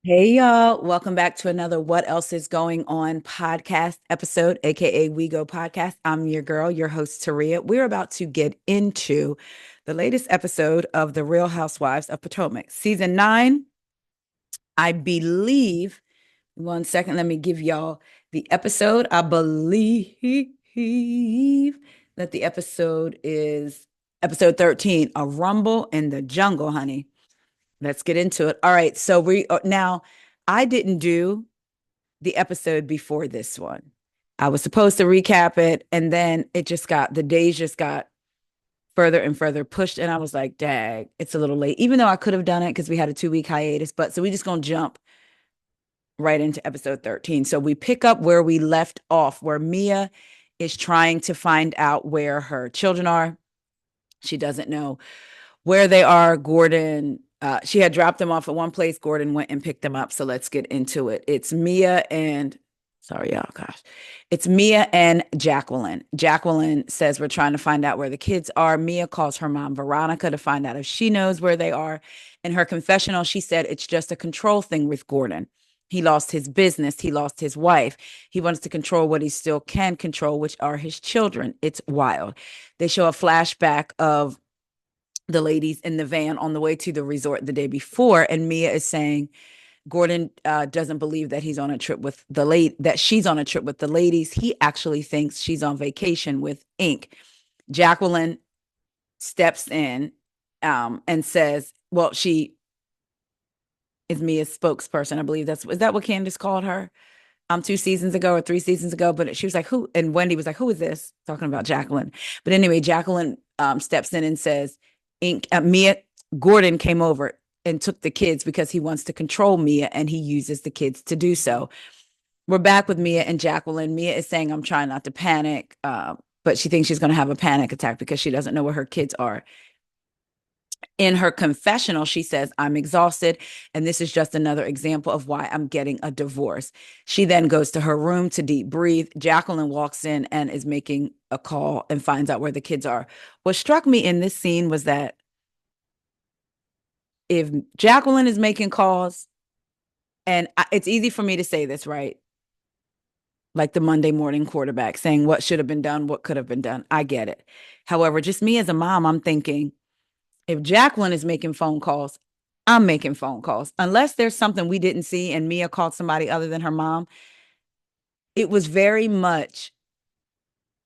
Hey y'all, welcome back to another What Else Is Going On podcast episode, aka We Go Podcast. I'm your girl, your host, Taria. We're about to get into the latest episode of The Real Housewives of Potomac, season 9. I believe, one second, let me give y'all the episode. I believe that the episode is episode 13, A Rumble in the Jungle, honey. Let's get into it. All right. So now I didn't do the episode before this one. I was supposed to recap it, and then the days just got further and further pushed. And I was like, dag, it's a little late, even though I could have done it because we had a 2 week hiatus. But so we just gonna jump right into episode 13. So we pick up where we left off, where Mia is trying to find out where her children are. She doesn't know where they are. She had dropped them off at one place. Gordon went and picked them up. So let's get into it. Sorry, y'all, gosh. It's Mia and Jacqueline. Jacqueline says, we're trying to find out where the kids are. Mia calls her mom, Veronica, to find out if she knows where they are. In her confessional, she said it's just a control thing with Gordon. He lost his business. He lost his wife. He wants to control what he still can control, which are his children. It's wild. They show a flashback of the ladies in the van on the way to the resort the day before, and Mia is saying Gordon doesn't believe that she's on a trip with the ladies. He actually thinks she's on vacation with Ink. Jacqueline steps in and says, well, she is Mia's spokesperson. I believe is that what Candace called her 2 seasons ago or 3 seasons ago. But she was like, who? And Wendy was like, who is this? Talking about Jacqueline. But anyway, Jacqueline steps in and says, Mia, Gordon came over and took the kids because he wants to control Mia, and he uses the kids to do so. We're back with Mia and Jacqueline. Mia is saying, I'm trying not to panic, but she thinks she's going to have a panic attack because she doesn't know where her kids are. In her confessional, she says, I'm exhausted, and this is just another example of why I'm getting a divorce. She then goes to her room to deep breathe. Jacqueline walks in and is making a call and finds out where the kids are. What struck me in this scene was that if Jacqueline is making calls, and it's easy for me to say this, right? Like the Monday morning quarterback saying what should have been done, what could have been done. I get it. However, just me as a mom, I'm thinking, if Jacqueline is making phone calls, I'm making phone calls. Unless there's something we didn't see and Mia called somebody other than her mom, it was very much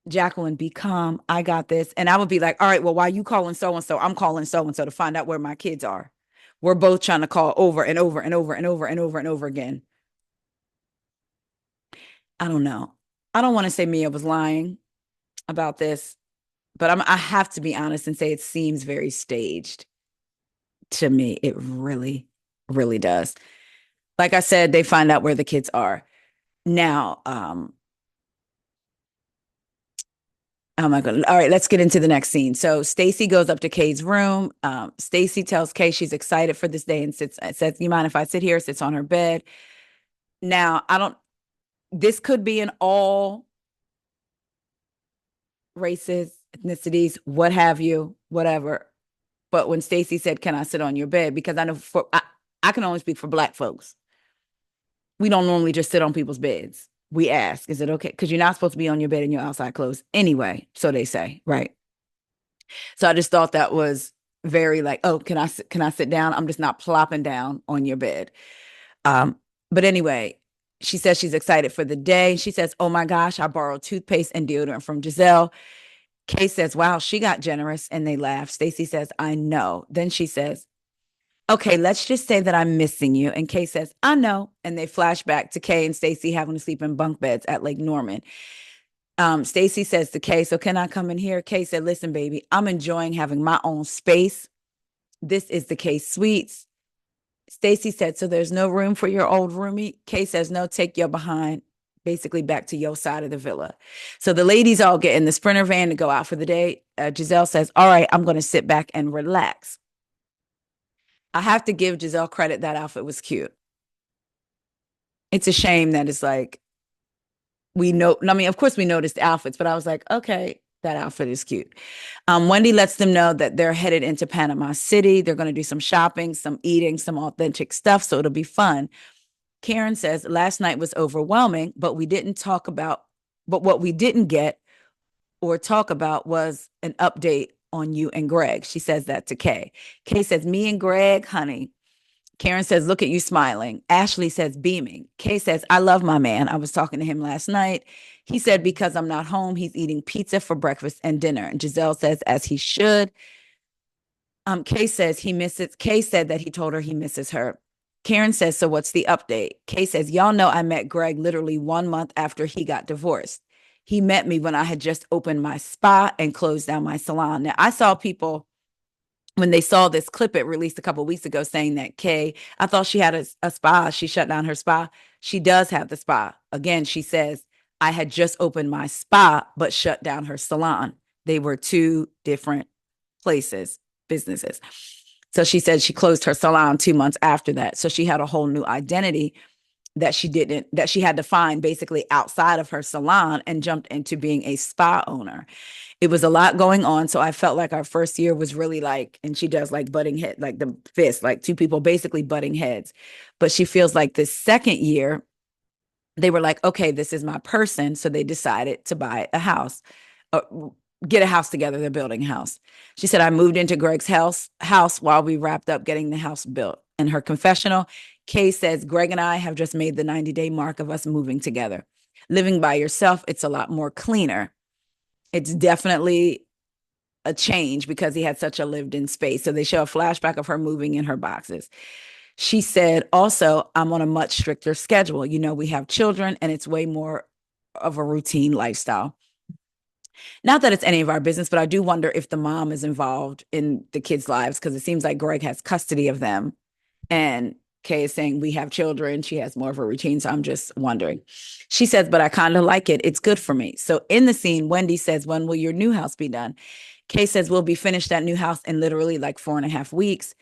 Jacqueline, be calm. I got this. And I would be like, all right, well, why you calling so and so? I'm calling so and so to find out where my kids are. We're both trying to call over and over and over and over and over and over again. I don't know. I don't want to say Mia was lying about this, but I have to be honest and say it seems very staged to me. It really, really does. Like I said, they find out where the kids are. Now, oh my God. All right, let's get into the next scene. So Stacy goes up to Kay's room. Stacy tells Kay she's excited for this day and says, you mind if I sit here? Sits on her bed. Now, this could be in all races, ethnicities, what have you, whatever. But when Stacy said, can I sit on your bed? Because I can only speak for Black folks. We don't normally just sit on people's beds. We ask, is it okay? Because you're not supposed to be on your bed in your outside clothes anyway. So they say, right? So I just thought that was very like, oh, can I sit down? I'm just not plopping down on your bed. Um, but anyway, she says she's excited for the day. She says, oh my gosh, I borrowed toothpaste and deodorant from Giselle. Kay says, wow, she got generous, and they laugh. Stacy says, I know. Then she says, okay, let's just say that I'm missing you. And Kay says, I know. And they flash back to Kay and Stacy having to sleep in bunk beds at Lake Norman. Stacy says to Kay, so can I come in here? Kay said, listen, baby, I'm enjoying having my own space. This is the Kay Suites. Stacy said, so there's no room for your old roomie? Kay says, no, take your behind basically back to your side of the villa. So the ladies all get in the Sprinter van to go out for the day. Giselle says, all right, I'm going to sit back and relax. I have to give Giselle credit. That outfit was cute. It's a shame that it's like, I mean, of course we noticed the outfits, but I was like, okay, That outfit is cute. Wendy lets them know that they're headed into Panama City. They're going to do some shopping, some eating, some authentic stuff. So it'll be fun. Karen says, last night was overwhelming, but what we didn't get or talk about was an update on you and Greg. She says that to Kay. Kay says, me and Greg, honey. Karen says, look at you smiling. Ashley says, beaming. Kay says, I love my man. I was talking to him last night. He said, because I'm not home, he's eating pizza for breakfast and dinner. And Giselle says, as he should. Kay says Kay said that he told her he misses her. Karen says, so what's the update? Kay says, y'all know I met Greg literally 1 month after he got divorced. He met me when I had just opened my spa and closed down my salon. Now, I saw people when they saw this clip it released a couple of weeks ago saying that Kay, I thought she had a spa. She shut down her spa. She does have the spa. Again, she says, I had just opened my spa, but shut down her salon. They were two different places, businesses. So she said she closed her salon 2 months after that. So she had a whole new identity that she had to find basically outside of her salon and jumped into being a spa owner. It was a lot going on. So I felt like our first year was really like, and she does like butting head, like the fist, like two people basically butting heads. But she feels like this second year, they were like, okay, this is my person. So they decided to buy a house, get a house together. They're building a house. She said, I moved into Greg's house while we wrapped up getting the house built. In her confessional, Kay says, Greg and I have just made the 90-day mark of us moving together. Living by yourself, it's a lot more cleaner. It's definitely a change because he had such a lived-in space. So they show a flashback of her moving in her boxes. She said, also, I'm on a much stricter schedule. You know, we have children and it's way more of a routine lifestyle. Not that it's any of our business, but I do wonder if the mom is involved in the kids' lives because it seems like Greg has custody of them. And Kay is saying we have children. She has more of a routine. So I'm just wondering. She says, but I kind of like it. It's good for me. So in the scene, Wendy says, when will your new house be done? Kay says, we'll be finished that new house in literally like 4.5 weeks.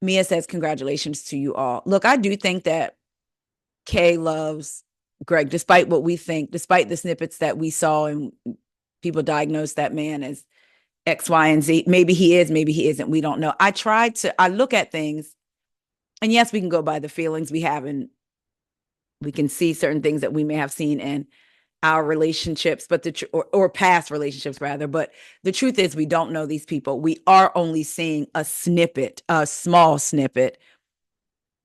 Mia says, congratulations to you all. Look, I do think that Kay loves Greg, despite what we think, despite the snippets that we saw and people diagnosed that man as X, Y, and Z. Maybe he is, maybe he isn't. We don't know. I look at things, and yes, we can go by the feelings we have, and we can see certain things that we may have seen in our relationships, but or past relationships rather. But the truth is, we don't know these people. We are only seeing a small snippet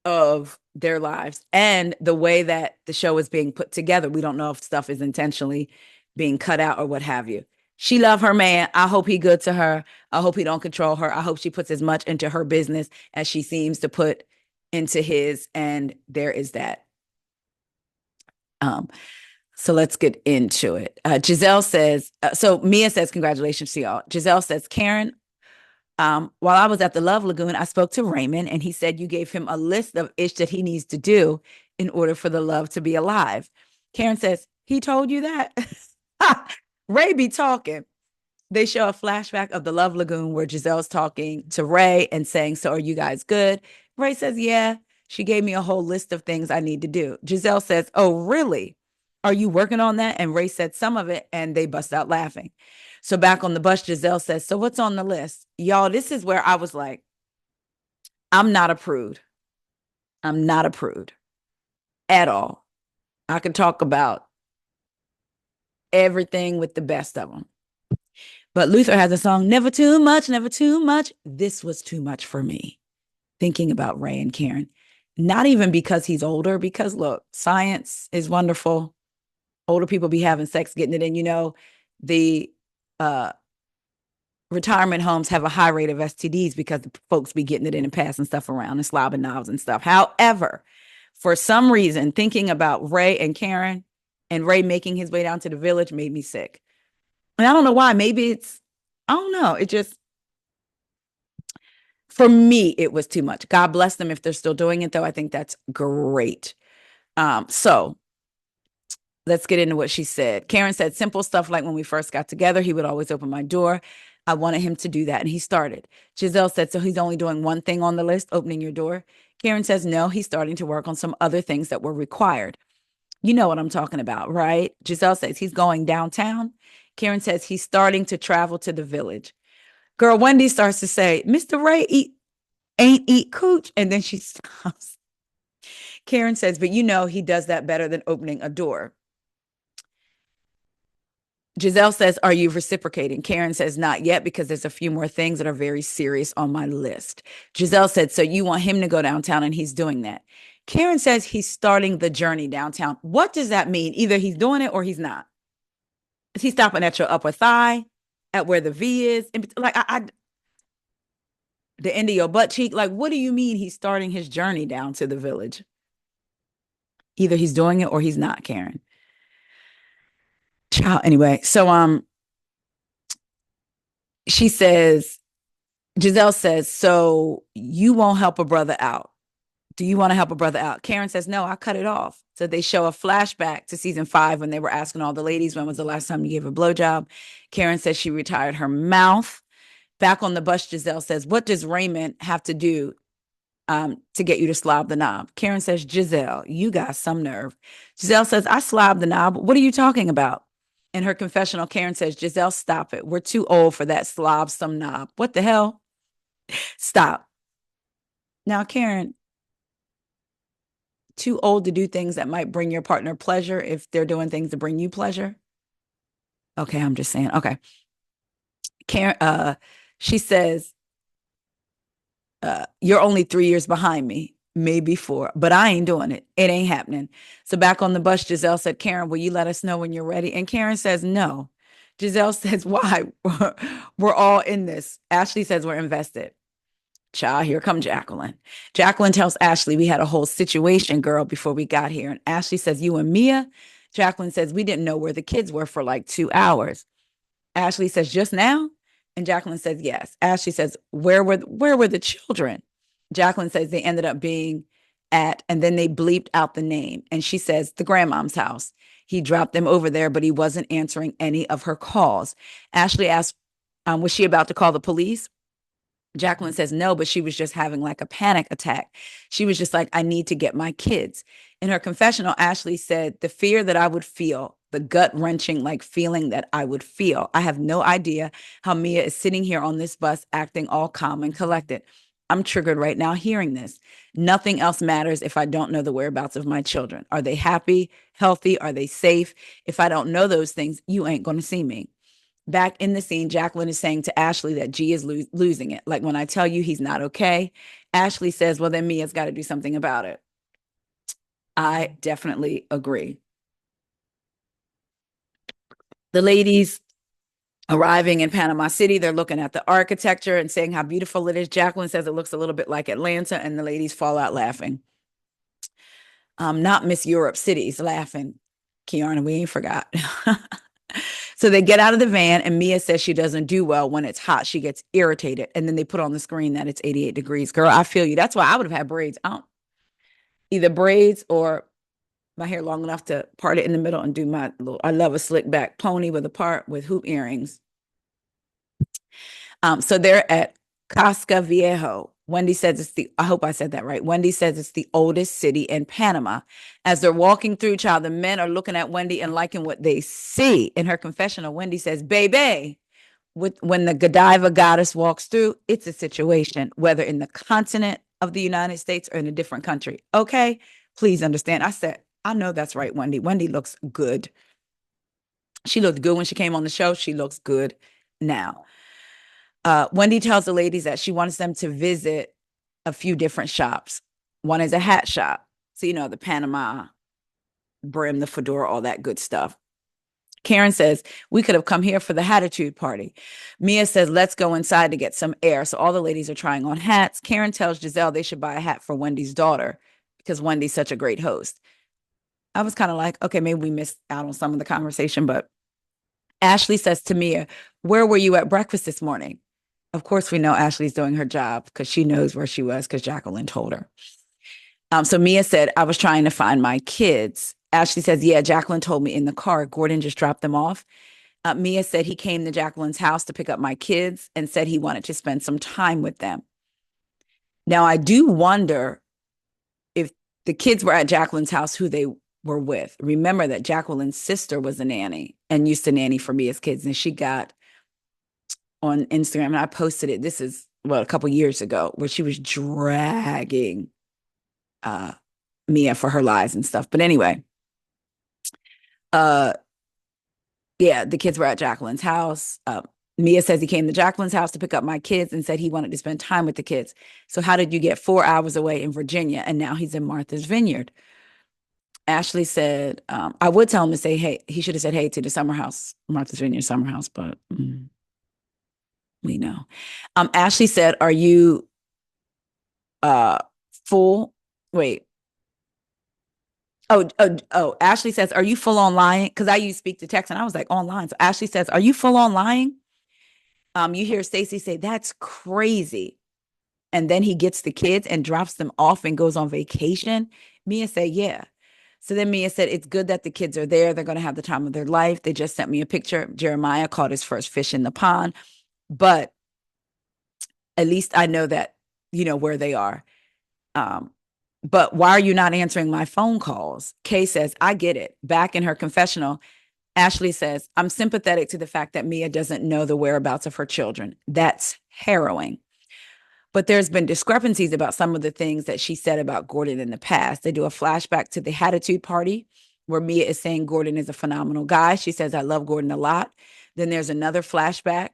of their lives and the way that the show is being put together. We don't know if stuff is intentionally being cut out or what have you. She love her man. I hope he good to her. I hope he don't control her. I hope she puts as much into her business as she seems to put into his. And there is that. So let's get into it. Giselle says, so Mia says, congratulations to y'all. Giselle says, Karen, while I was at the Love Lagoon, I spoke to Raymond and he said you gave him a list of ish that he needs to do in order for the love to be alive. Karen says, he told you that? Ray be talking. They show a flashback of the Love Lagoon where Giselle's talking to Ray and saying, so are you guys good? Ray says, yeah. She gave me a whole list of things I need to do. Giselle says, oh, really? Are you working on that? And Ray said some of it, and they bust out laughing. So back on the bus, Giselle says, so what's on the list? Y'all, this is where I was like, I'm not a prude. I'm not a prude at all. I can talk about everything with the best of them. But Luther has a song, never too much, never too much. This was too much for me. Thinking about Ray and Karen. Not even because he's older, because look, science is wonderful. Older people be having sex, getting it in. You know, the retirement homes have a high rate of STDs because the folks be getting it in and passing stuff around and slobbing knobs and stuff. However, for some reason, thinking about Ray and Karen and Ray making his way down to the village made me sick. And I don't know why. Maybe I don't know. It just, for me, it was too much. God bless them if they're still doing it, though. I think that's great. So let's get into what she said. Karen said simple stuff like when we first got together, he would always open my door. I wanted him to do that, and he started. Giselle said, so he's only doing one thing on the list, opening your door? Karen says, no, he's starting to work on some other things that were required. You know what I'm talking about, right? Giselle says, he's going downtown. Karen says he's starting to travel to the village. Girl, Wendy starts to say, Mr. Ray ain't eat cooch. And then she stops. Karen says, but you know, he does that better than opening a door. Giselle says, are you reciprocating? Karen says, not yet, because there's a few more things that are very serious on my list. Giselle said, so you want him to go downtown, and he's doing that. Karen says he's starting the journey downtown. What does that mean? Either he's doing it or he's not. Is he stopping at your upper thigh, at where the V is? Like, the end of your butt cheek? Like, what do you mean he's starting his journey down to the village? Either he's doing it or he's not, Karen. Ciao. Anyway, so she says, Giselle says, so you won't help a brother out. Do you want to help a brother out? Karen says, no, I cut it off. So they show a flashback to season 5 when they were asking all the ladies, when was the last time you gave a blowjob? Karen says she retired her mouth. Back on the bus, Giselle says, what does Raymond have to do to get you to slob the knob? Karen says, Giselle, you got some nerve. Giselle says, I slobbed the knob. What are you talking about? In her confessional, Karen says, Giselle, stop it. We're too old for that slob some knob. What the hell? Stop. Now, Karen, too old to do things that might bring your partner pleasure if they're doing things to bring you pleasure? Okay, I'm just saying. Okay. Karen, she says, you're only 3 years behind me, maybe 4, but I ain't doing it. It ain't happening. So back on the bus, Giselle said, Karen, will you let us know when you're ready? And Karen says, no. Giselle says, why? We're all in this. Ashley says we're invested. Child, here come Jacqueline. Jacqueline tells Ashley we had a whole situation, girl, before we got here. And Ashley says, you and Mia? Jacqueline says, we didn't know where the kids were for like 2 hours. Ashley says, just now? And Jacqueline says, yes. Ashley says, where were the children? Jacqueline says they ended up being at, and then they bleeped out the name. And she says, the grandmom's house. He dropped them over there, but he wasn't answering any of her calls. Ashley asked, was she about to call the police? Jacqueline says no, but she was just having like a panic attack. She was just like, I need to get my kids. In her confessional, Ashley said, the fear that I would feel, the gut wrenching like feeling that I would feel. I have no idea how Mia is sitting here on this bus acting all calm and collected. I'm triggered right now hearing this. Nothing else matters if I don't know the whereabouts of my children. Are they happy, healthy? Are they safe? If I don't know those things, you ain't going to see me. Back in the scene, Jacqueline is saying to Ashley that G is losing it. Like, when I tell you he's not okay, Ashley says, well, then Mia's got to do something about it. I definitely agree. The ladies arriving in Panama City, they're looking at the architecture and saying how beautiful it is. Jacqueline says it looks a little bit like Atlanta, and the ladies fall out laughing. Not Miss Europe cities laughing. Kiana, we ain't forgot. So they get out of the van, and Mia says she doesn't do well when it's hot. She gets irritated. And then they put on the screen that it's 88 degrees. Girl, I feel you. That's why I would have had braids. Either braids or my hair long enough to part it in the middle and do my little, I love a slick back pony with a part with hoop earrings. So they're at Casca Viejo. Wendy says I hope I said that right. Wendy says it's the oldest city in Panama. As they're walking through, child, the men are looking at Wendy and liking what they see. In her confessional, Wendy says, baby, when the Godiva goddess walks through, it's a situation, whether in the continent of the United States or in a different country. Okay, please understand. I said, I know that's right, Wendy. Wendy looks good. She looked good when she came on the show. She looks good now. Wendy tells the ladies that she wants them to visit a few different shops. One is a hat shop. So, the Panama brim, the fedora, all that good stuff. Karen says, we could have come here for the Hatitude party. Mia says, let's go inside to get some air. So all the ladies are trying on hats. Karen tells Giselle they should buy a hat for Wendy's daughter because Wendy's such a great host. I was kind of like, okay, maybe we missed out on some of the conversation, but Ashley says to Mia, where were you at breakfast this morning? Of course, we know Ashley's doing her job because she knows where she was because Jacqueline told her. So Mia said, I was trying to find my kids. Ashley says, yeah, Jacqueline told me in the car. Gordon just dropped them off. Mia said he came to Jacqueline's house to pick up my kids and said he wanted to spend some time with them. Now, I do wonder if the kids were at Jacqueline's house, who they were with. Remember that Jacqueline's sister was a nanny and used to nanny for me as kids. And she got on Instagram, and I posted it. This is a couple years ago, where she was dragging uh, Mia for her lies and stuff. But anyway, uh, yeah, the kids were at Jacqueline's house. Mia says he came to Jacqueline's house to pick up my kids and said he wanted to spend time with the kids. So how did you get 4 hours away in Virginia and now he's in Martha's Vineyard? Ashley said, I would tell him to say, hey, he should have said, hey, to the summer house, Martha's Vineyard summer house, but we know. Ashley said, are you uh full? Wait. Ashley says, are you full on lying? Because I use speak to text and I was like, online. So Ashley says, are you full on lying? You hear Stacy say, that's crazy. And then he gets the kids and drops them off and goes on vacation. Mia said, yeah. So then Mia said, it's good that the kids are there. They're going to have the time of their life. They just sent me a picture. Jeremiah caught his first fish in the pond. But at least I know that, where they are. But why are you not answering my phone calls? Kay says, I get it. Back in her confessional, Ashley says, I'm sympathetic to the fact that Mia doesn't know the whereabouts of her children. That's harrowing. But there's been discrepancies about some of the things that she said about Gordon in the past. They do a flashback to the Hatitude Party where Mia is saying Gordon is a phenomenal guy. She says, I love Gordon a lot. Then there's another flashback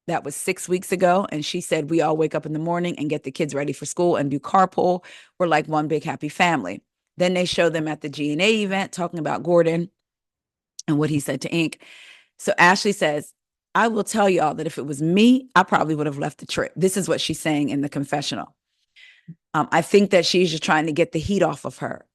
that was 6 weeks ago. And she said, we all wake up in the morning and get the kids ready for school and do carpool. We're like one big happy family. Then they show them at the G&A event talking about Gordon and what he said to Inc. So Ashley says, I will tell y'all that if it was me, I probably would have left the trip. This is what she's saying in the confessional. I think that she's just trying to get the heat off of her.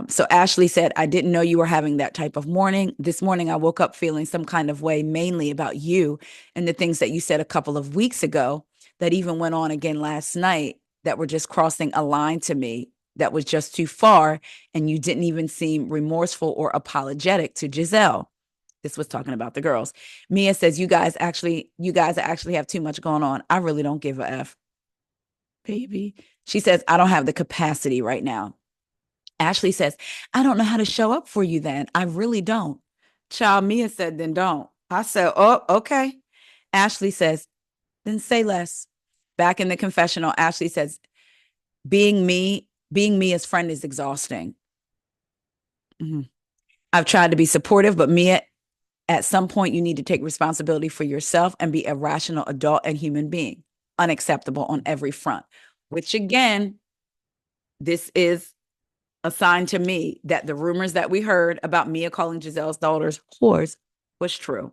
So Ashley said, I didn't know you were having that type of morning. This morning, I woke up feeling some kind of way, mainly about you and the things that you said a couple of weeks ago that even went on again last night that were just crossing a line to me that was just too far. And you didn't even seem remorseful or apologetic to Giselle. This was talking about the girls. Mia says, you guys actually have too much going on. I really don't give a F, baby. She says, I don't have the capacity right now. Ashley says, I don't know how to show up for you then. I really don't. Child, Mia said, then don't. I said, oh, okay. Ashley says, then say less. Back in the confessional, Ashley says, being me as friend is exhausting. Mm-hmm. I've tried to be supportive, but Mia, at some point, you need to take responsibility for yourself and be a rational adult and human being. Unacceptable on every front, which again, this is a sign to me that the rumors that we heard about Mia calling Giselle's daughters whores was true.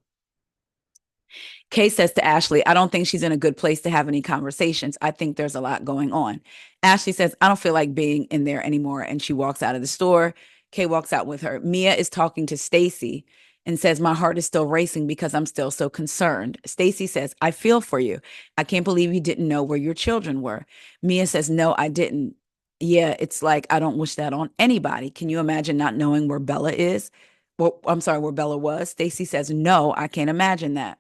Kay says to Ashley, I don't think she's in a good place to have any conversations. I think there's a lot going on. Ashley says, I don't feel like being in there anymore. And she walks out of the store. Kay walks out with her. Mia is talking to Stacy and says, my heart is still racing because I'm still so concerned. Stacy says, I feel for you. I can't believe you didn't know where your children were. Mia says, no, I didn't. Yeah, it's like, I don't wish that on anybody. Can you imagine not knowing where Bella is? Well, I'm sorry, where Bella was. Stacy says, no, I can't imagine that.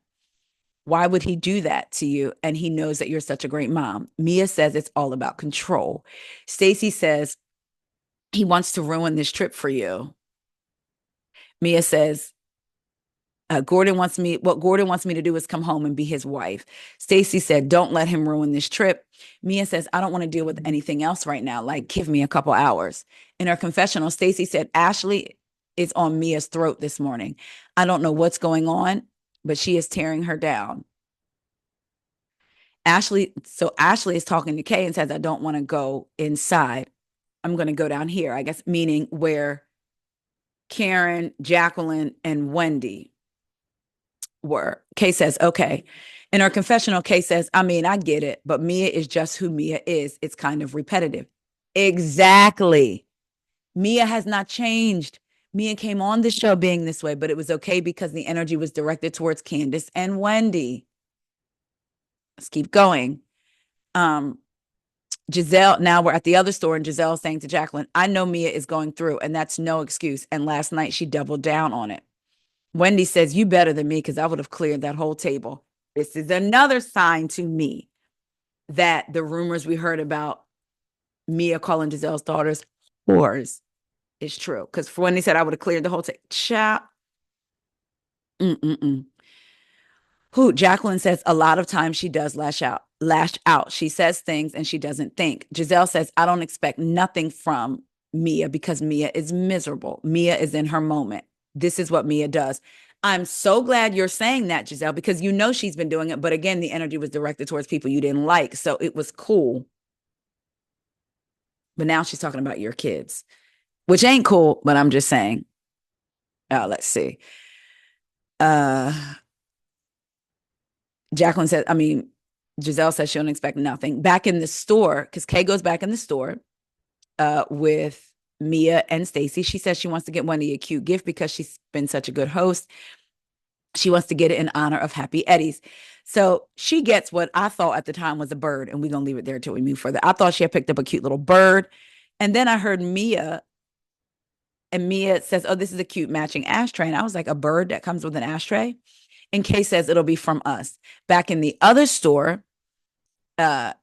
Why would he do that to you? And he knows that you're such a great mom. Mia says it's all about control. Stacy says he wants to ruin this trip for you. Mia says, Gordon wants me to do is come home and be his wife. Stacy said, don't let him ruin this trip. Mia says, I don't want to deal with anything else right now. Like, give me a couple hours. In her confessional, Stacy said, Ashley is on Mia's throat this morning. I don't know what's going on, but she is tearing her down. Ashley is talking to Kay and says, I don't want to go inside. I'm going to go down here, I guess, meaning where Karen, Jacqueline, and Wendy were. Kay says, okay. In her confessional, Kay says, I mean, I get it, but Mia is just who Mia is. It's kind of repetitive. Exactly. Mia has not changed. Mia came on the show being this way, but it was okay because the energy was directed towards Candace and Wendy. Let's keep going. Giselle, now we're at the other store, and Giselle saying to Jacqueline, I know Mia is going through, and that's no excuse. And last night she doubled down on it. Wendy says, you better than me because I would have cleared that whole table. This is another sign to me that the rumors we heard about Mia calling Giselle's daughters whores is true. Because for when they said I would have cleared the whole thing, child. Mm-mm-mm. Who Jacqueline says a lot of times she does lash out. She says things and she doesn't think. Giselle says, I don't expect nothing from Mia because Mia is miserable. Mia is in her moment. This is what Mia does. I'm so glad you're saying that, Giselle, because you know she's been doing it. But again, the energy was directed towards people you didn't like. So it was cool. But now she's talking about your kids, which ain't cool, but I'm just saying. Let's see. Uh Jacqueline said, I mean, Giselle says she don't expect nothing. Back in the store, because Kay goes back in the store with Mia and Stacy. She says she wants to get Wendy a cute gift because she's been such a good host. She wants to get it in honor of Happy Eddie's. So she gets what I thought at the time was a bird, and we're going to leave it there until we move further. I thought she had picked up a cute little bird. And then I heard Mia, and Mia says, oh, this is a cute matching ashtray. And I was like, a bird that comes with an ashtray? And Kay says it'll be from us. Back in the other store, uh,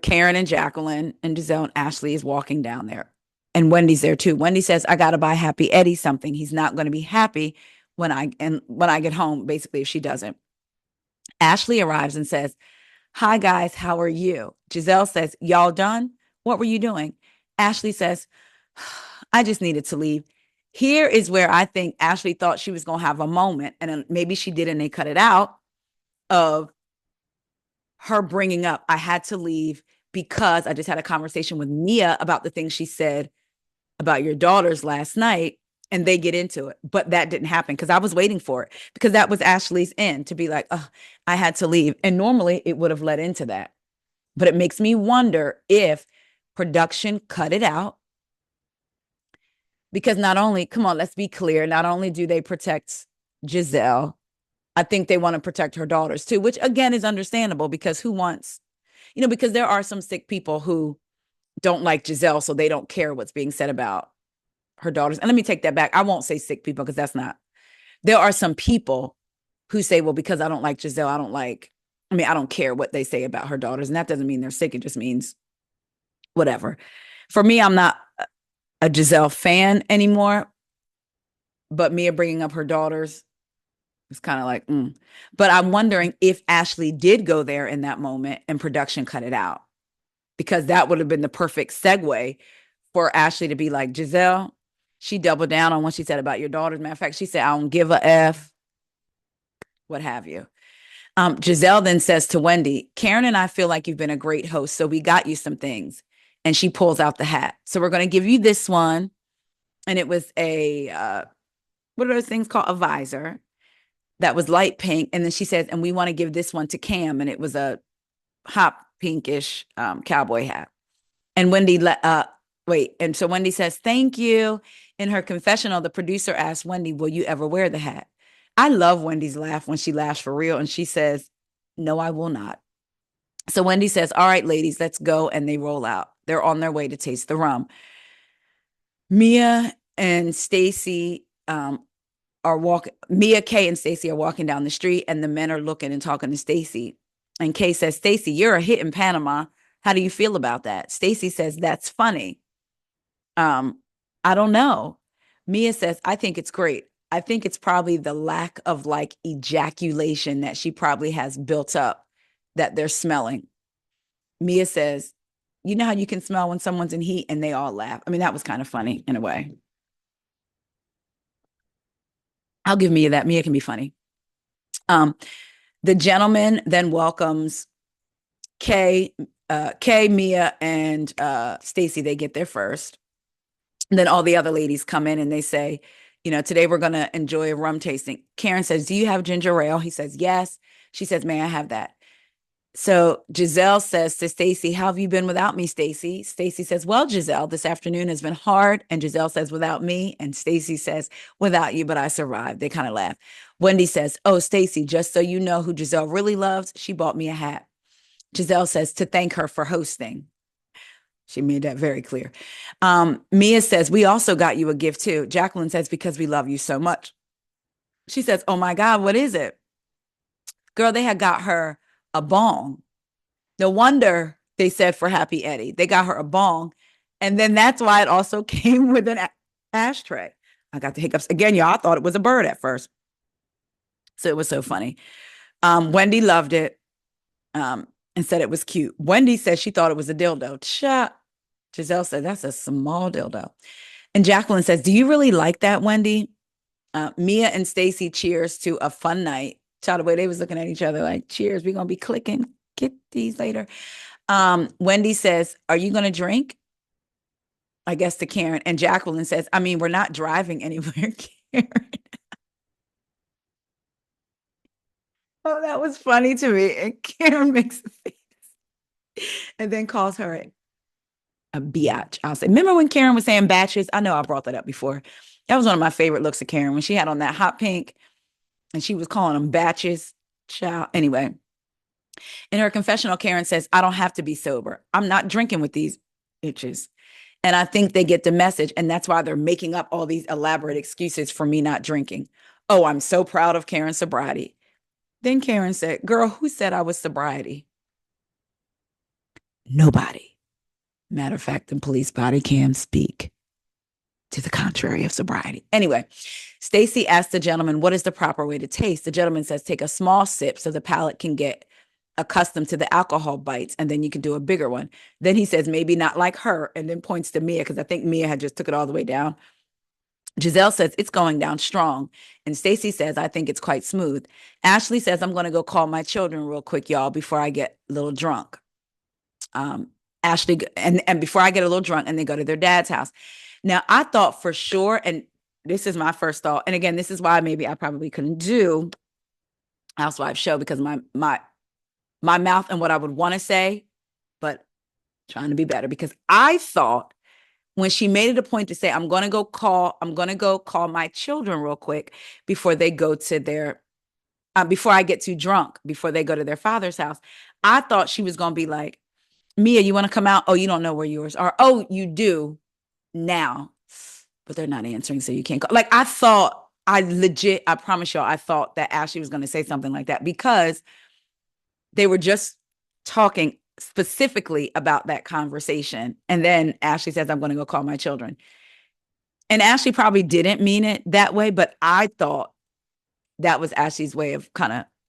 Karen and Jacqueline and Giselle and Ashley is walking down there. And Wendy's there too. Wendy says, I got to buy Happy Eddie something. He's not going to be happy when I get home, basically, if she doesn't. Ashley arrives and says, hi guys, how are you? Giselle says, y'all done? What were you doing? Ashley says, I just needed to leave. Here is where I think Ashley thought she was going to have a moment, and maybe she did, and they cut it out, of her bringing up, I had to leave because I just had a conversation with Mia about the things she said about your daughters last night, and they get into it. But that didn't happen because I was waiting for it, because that was Ashley's end, to be like, oh, I had to leave. And normally it would have led into that. But it makes me wonder if production cut it out, because not only, come on, let's be clear, not only do they protect Giselle, I think they want to protect her daughters too, which again is understandable, because who wants, because there are some sick people who don't like Giselle, so they don't care what's being said about her daughters. And let me take that back. I won't say sick people, because that's not. There are some people who say, well, because I don't like Giselle, I don't care what they say about her daughters. And that doesn't mean they're sick. It just means whatever. For me, I'm not a Giselle fan anymore, but Mia bringing up her daughters, it's kind of like, But I'm wondering if Ashley did go there in that moment and production cut it out, because that would have been the perfect segue for Ashley to be like, Giselle, she doubled down on what she said about your daughters. Matter of fact, she said, I don't give a F, what have you. Giselle then says to Wendy, Karen and I feel like you've been a great host, so we got you some things. And she pulls out the hat. So we're going to give you this one. And it was what are those things called? A visor that was light pink. And then she says, and we want to give this one to Cam. And it was a hot pinkish cowboy hat. And and so Wendy says, thank you. In her confessional, the producer asked Wendy, will you ever wear the hat? I love Wendy's laugh when she laughs for real. And she says, no, I will not. So Wendy says, all right, ladies, let's go. And they roll out. They're on their way to taste the rum. Mia, Kay, and Stacy are walking down the street, and the men are looking and talking to Stacy. And Kay says, Stacy, you're a hit in Panama. How do you feel about that? Stacy says, that's funny. I don't know. Mia says, I think it's great. I think it's probably the lack of like ejaculation that she probably has built up that they're smelling. Mia says, you know how you can smell when someone's in heat, and they all laugh. I mean, that was kind of funny in a way. I'll give Mia that. Mia can be funny. The gentleman then welcomes Kay, Mia, and Stacy. They get there first. And then all the other ladies come in and they say, today we're going to enjoy a rum tasting. Karen says, do you have ginger ale? He says, yes. She says, may I have that? So Giselle says to Stacy, how have you been without me, Stacy? Stacy says, well, Giselle, this afternoon has been hard. And Giselle says, without me. And Stacy says, without you, but I survived. They kind of laugh. Wendy says, oh, Stacy, just so you know who Giselle really loves, she bought me a hat. Giselle says, to thank her for hosting. She made that very clear. Mia says, we also got you a gift too. Jacqueline says, because we love you so much. She says, oh my God, what is it? Girl, they had got her a bong. No wonder they said for Happy Eddie. They got her a bong. And then that's why it also came with an ashtray. I got the hiccups again, y'all. I thought it was a bird at first. So it was so funny. Wendy loved it and said it was cute. Wendy said she thought it was a dildo. Cha. Giselle said that's a small dildo. And Jacqueline says, do you really like that, Wendy? Mia and Stacy cheers to a fun night. Child, the way they was looking at each other like, cheers, we're going to be clicking. Get these later. Wendy says, are you going to drink? I guess to Karen. And Jacqueline says, I mean, we're not driving anywhere, Karen. Oh, that was funny to me. And Karen makes a face and then calls her a biatch. I'll say, remember when Karen was saying batches? I know I brought that up before. That was one of my favorite looks of Karen when she had on that hot pink and she was calling them batches. Child. Anyway, in her confessional, Karen says, I don't have to be sober. I'm not drinking with these itches. And I think they get the message. And that's why they're making up all these elaborate excuses for me not drinking. Oh, I'm so proud of Karen's sobriety. Then Karen said, girl, who said I was sobriety? Nobody. Matter of fact, the police body cam speak to the contrary of sobriety. Anyway, Stacy asked the gentleman, what is the proper way to taste? The gentleman says, take a small sip so the palate can get accustomed to the alcohol bites, and then you can do a bigger one. Then he says, maybe not like her, and then points to Mia, because I think Mia had just took it all the way down. Giselle says, it's going down strong. And Stacy says, I think it's quite smooth. Ashley says, I'm going to go call my children real quick, y'all, before I get a little drunk. Ashley, and before I get a little drunk, and they go to their dad's house. Now, I thought for sure, and this is my first thought, and again, this is why maybe I probably couldn't do Housewives show, because my mouth and what I would want to say, but trying to be better, because I thought when she made it a point to say, I'm going to go call my children real quick before they go to their, before I get too drunk, before they go to their father's house. I thought she was going to be like, Mia, you want to come out? Oh, you don't know where yours are. Oh, you do now, but they're not answering, so you can't call. Like, I thought, I promise y'all, I thought that Ashley was going to say something like that, because they were just talking specifically about that conversation. And then Ashley says, I'm going to go call my children. And Ashley probably didn't mean it that way, but I thought that was Ashley's way of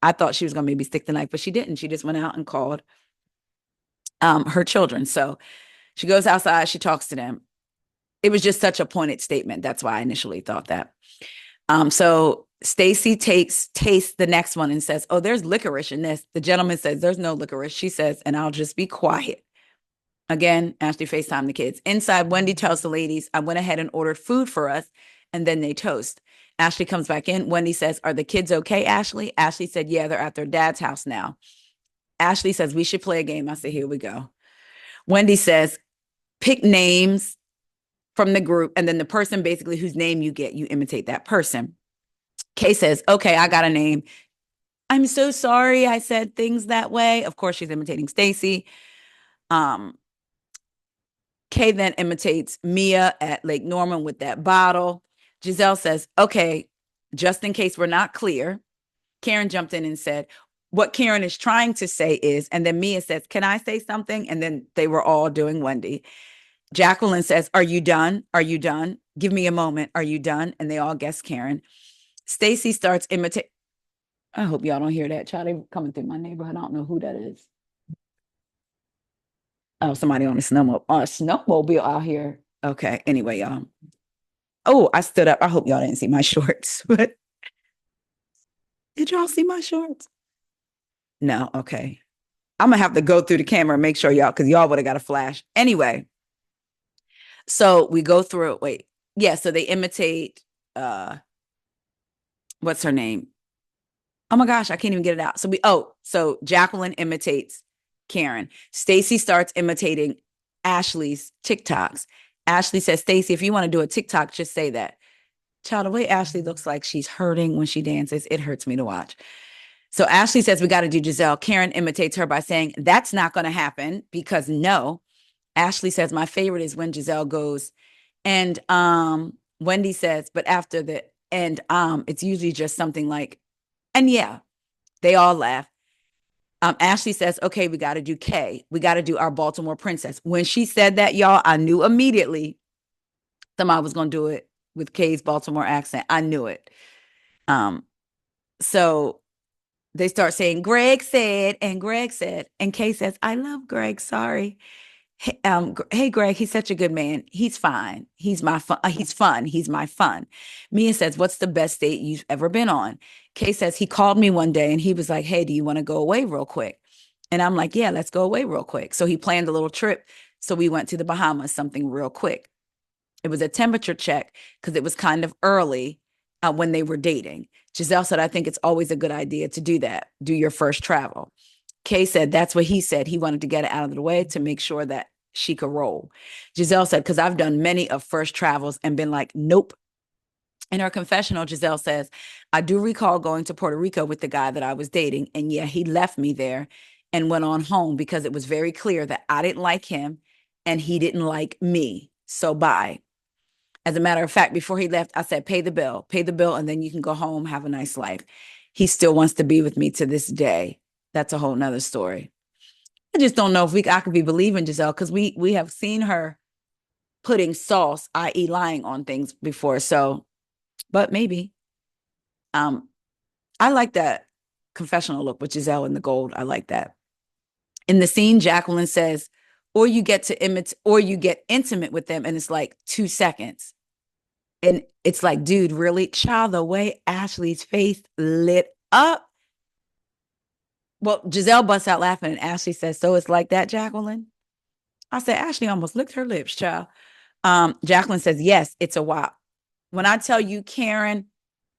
I thought she was going to maybe stick the knife, but she didn't. She just went out and called her children. So she goes outside, she talks to them. It was just such a pointed statement. That's why I initially thought that. So Stacy tastes the next one and says, oh, there's licorice in this. The gentleman says, there's no licorice. She says, and I'll just be quiet. Again, Ashley FaceTime the kids. Inside, Wendy tells the ladies, I went ahead and ordered food for us, and then they toast. Ashley comes back in. Wendy says, are the kids okay, Ashley? Ashley said, yeah, they're at their dad's house now. Ashley says, we should play a game. I said, here we go. Wendy says, pick names from the group, and then the person basically whose name you get, you imitate that person. Kay says, okay, I got a name. I'm so sorry I said things that way. Of course, she's imitating Stacy. Kay then imitates Mia at Lake Norman with that bottle. Giselle says, okay, just in case we're not clear, Karen jumped in and said, what Karen is trying to say is, and then Mia says, can I say something? And then they were all doing Wendy. Jacqueline says, are you done? Are you done? Give me a moment. Are you done? And they all guess Karen. Stacy starts imitating. I hope y'all don't hear that. Child, they coming through my neighborhood. I don't know who that is. Oh, somebody on a snowmobile out here. Okay. Anyway, y'all. Oh, I stood up. I hope y'all didn't see my shorts, but did y'all see my shorts? No. Okay. I'm gonna have to go through the camera and make sure y'all, because y'all would have got a flash. Anyway, so we go through it. Wait. Yeah, so they imitate what's her name? Oh my gosh, I can't even get it out. So Jacqueline imitates Karen. Stacy starts imitating Ashley's TikToks. Ashley says, Stacy, if you want to do a TikTok, just say that. Child, the way Ashley looks like she's hurting when she dances, it hurts me to watch. So Ashley says, we got to do Giselle. Karen imitates her by saying, that's not going to happen, because no. Ashley says, my favorite is when Giselle goes, and Wendy says, but after the, and it's usually just something like, and yeah, they all laugh. Ashley says, okay, we got to do Kay. We got to do our Baltimore princess. When she said that, y'all, I knew immediately somebody was going to do it with Kay's Baltimore accent. I knew it. So they start saying, Greg said, and Kay says, I love Greg. Sorry. Hey, Greg, he's such a good man. He's fine. He's my fun. He's fun. He's my fun. Mia says, what's the best date you've ever been on? Kay says, he called me one day and he was like, hey, do you want to go away real quick? And I'm like, yeah, let's go away real quick. So he planned a little trip. So we went to the Bahamas, something real quick. It was a temperature check because it was kind of early when they were dating. Giselle said, I think it's always a good idea to do that. Do your first travel. Kay said that's what he said. He wanted to get it out of the way to make sure that she could roll. Giselle said, because I've done many of first travels and been like, nope. In her confessional, Giselle says, I do recall going to Puerto Rico with the guy that I was dating. And yeah, he left me there and went on home because it was very clear that I didn't like him and he didn't like me. So bye. As a matter of fact, before he left, I said, pay the bill, and then you can go home, have a nice life. He still wants to be with me to this day. That's a whole nother story. I just don't know if I could be believing Giselle because we have seen her putting sauce, i.e., lying on things before. So, but maybe. I like that confessional look with Giselle in the gold. I like that. In the scene, Jacqueline says, or you get intimate with them, and it's like 2 seconds. And it's like, dude, really? Child, the way Ashley's face lit up. Well, Giselle busts out laughing, and Ashley says, so it's like that, Jacqueline? I said, Ashley almost licked her lips, child. Jacqueline says, yes, it's a WAP. When I tell you Karen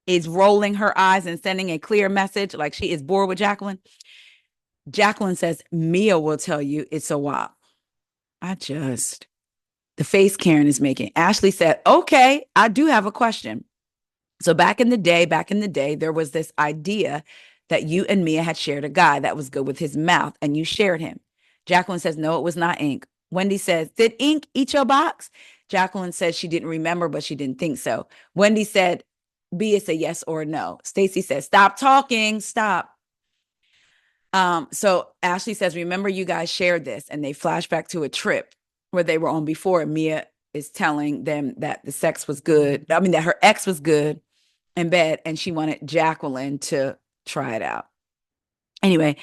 is rolling her eyes and sending a clear message, like she is bored with Jacqueline, Jacqueline says, Mia will tell you it's a WAP. The face Karen is making. Ashley said, okay, I do have a question. So back in the day, there was this idea that you and Mia had shared a guy that was good with his mouth and you shared him. Jacqueline says, no, it was not Ink. Wendy says, did Ink eat your box? Jacqueline says she didn't remember, but she didn't think so. Wendy said, be it a yes or a no. Stacy says, stop talking, stop. So Ashley says, remember you guys shared this, and they flash back to a trip where they were on before. Mia is telling them that the sex was good. I mean, that her ex was good in bed, and she wanted Jacqueline to try it out. Anyway,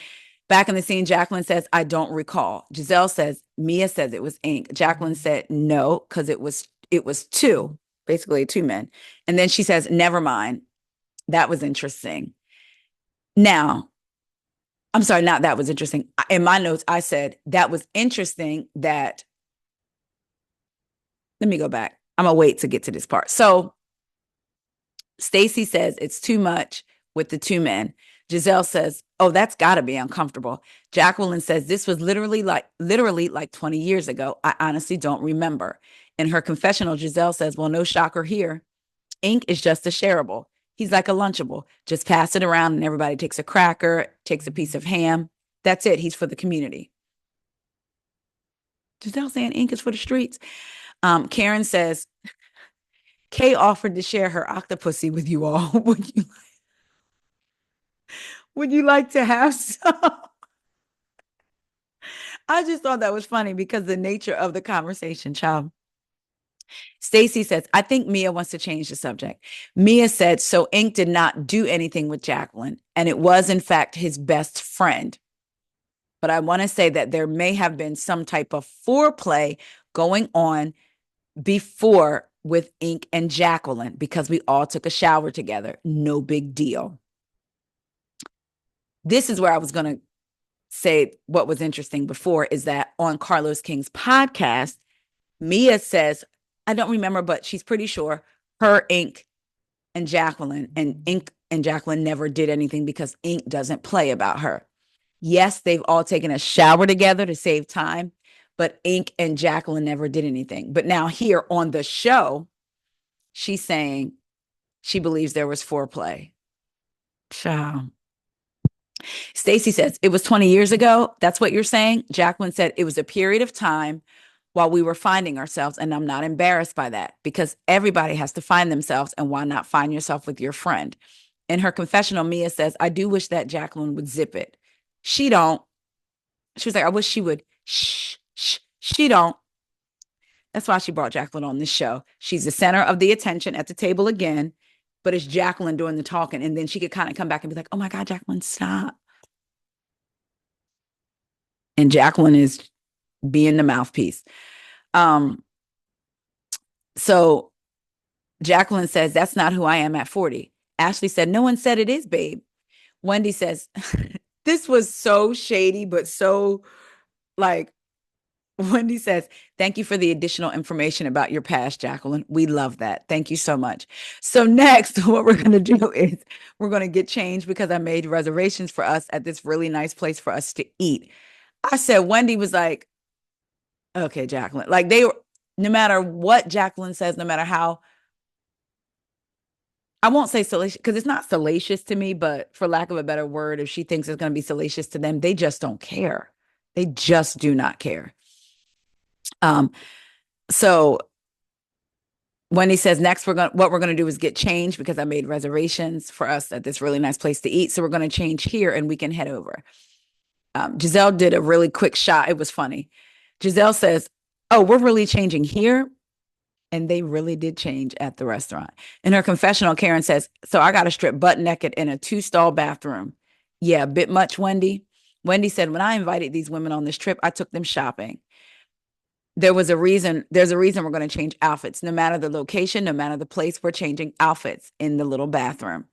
back in the scene, Jacqueline says, I don't recall. Giselle says, Mia says it was Ink. Jacqueline said no, because it was two, basically two men. And then she says, never mind. That was interesting. Now, I'm sorry, not that was interesting. In my notes, I said that was interesting that, let me go back. I'm going to wait to get to this part. So Stacy says it's too much with the two men. Giselle says, oh, that's got to be uncomfortable. Jacqueline says this was literally like 20 years ago. I honestly don't remember. In her confessional, Giselle says, well, no shocker here. Ink is just a shareable. He's like a Lunchable. Just pass it around and everybody takes a cracker, takes a piece of ham. That's it. He's for the community. Giselle saying Ink is for the streets. Karen says, Kay offered to share her octopussy with you all. Would you like to have some? I just thought that was funny because the nature of the conversation, child. Stacy says, I think Mia wants to change the subject. Mia said, so Ink did not do anything with Jacqueline, and it was, in fact, his best friend. But I want to say that there may have been some type of foreplay going on before with Ink and Jacqueline because we all took a shower together. No big deal. This is where I was going to say what was interesting before is that on Carlos King's podcast, Mia says, I don't remember, but she's pretty sure her Ink and Jacqueline never did anything because Ink doesn't play about her. Yes, they've all taken a shower together to save time, but Ink and Jacqueline never did anything. But now here on the show, she's saying she believes there was foreplay. Ciao. Stacy says, it was 20 years ago. That's what you're saying. Jacqueline said it was a period of time while we were finding ourselves. And I'm not embarrassed by that because everybody has to find themselves. And why not find yourself with your friend? In her confessional, Mia says, I do wish that Jacqueline would zip it. She don't. She was like, I wish she would. Shh, shh. She don't. That's why she brought Jacqueline on this show. She's the center of the attention at the table again, but it's Jacqueline doing the talking. And then she could kind of come back and be like, oh my God, Jacqueline, stop. And Jacqueline is being the mouthpiece. Um, so Jacqueline says, that's not who I am at 40. Ashley said, no one said it is, babe. Wendy says, this was so shady, but so like, Wendy says, thank you for the additional information about your past, Jacqueline. We love that. Thank you so much. So, next, what we're going to do is we're going to get changed because I made reservations for us at this really nice place for us to eat. I said, Wendy was like, okay, Jacqueline. Like, they were, no matter what Jacqueline says, no matter how, I won't say salacious because it's not salacious to me, but for lack of a better word, if she thinks it's going to be salacious to them, they just don't care. They just do not care. Um, so Wendy says next what we're gonna do is get changed because I made reservations for us at this really nice place to eat. So we're gonna change here and we can head over. Giselle did a really quick shot. It was funny. Giselle says, "Oh, we're really changing here." And they really did change at the restaurant. In her confessional, Karen says, so I got to strip butt naked in a 2-stall bathroom. Yeah, a bit much, Wendy. Wendy said, when I invited these women on this trip, I took them shopping. There's a reason we're going to change outfits. No matter the location, no matter the place, we're changing outfits in the little bathroom.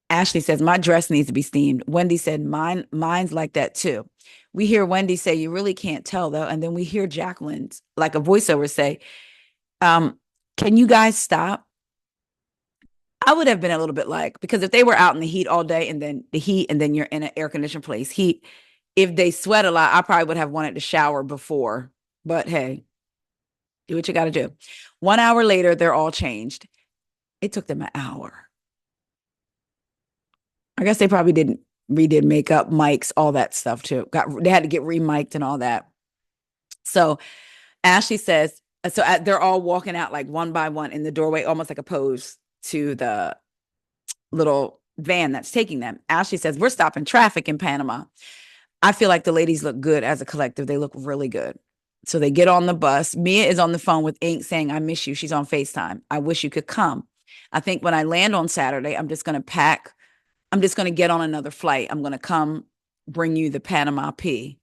Ashley says, my dress needs to be steamed. Wendy said, mine's like that too. We hear Wendy say, you really can't tell though. And then we hear Jacqueline's, like a voiceover say, can you guys stop? I would have been a little bit like, because if they were out in the heat all day and then the heat and then you're in an air conditioned place, heat, if they sweat a lot, I probably would have wanted to shower before. But hey, do what you got to do. 1 hour later, they're all changed. It took them an hour. I guess they probably redid makeup, mics, all that stuff too. They had to get remiked and all that. So Ashley says, they're all walking out like one by one in the doorway, almost like a pose to the little van that's taking them. Ashley says, we're stopping traffic in Panama. I feel like the ladies look good as a collective. They look really good. So they get on the bus. Mia is on the phone with Ink saying, I miss you. She's on FaceTime. I wish you could come. I think when I land on Saturday, I'm just going to pack. I'm just going to get on another flight. I'm going to come bring you the Panama P.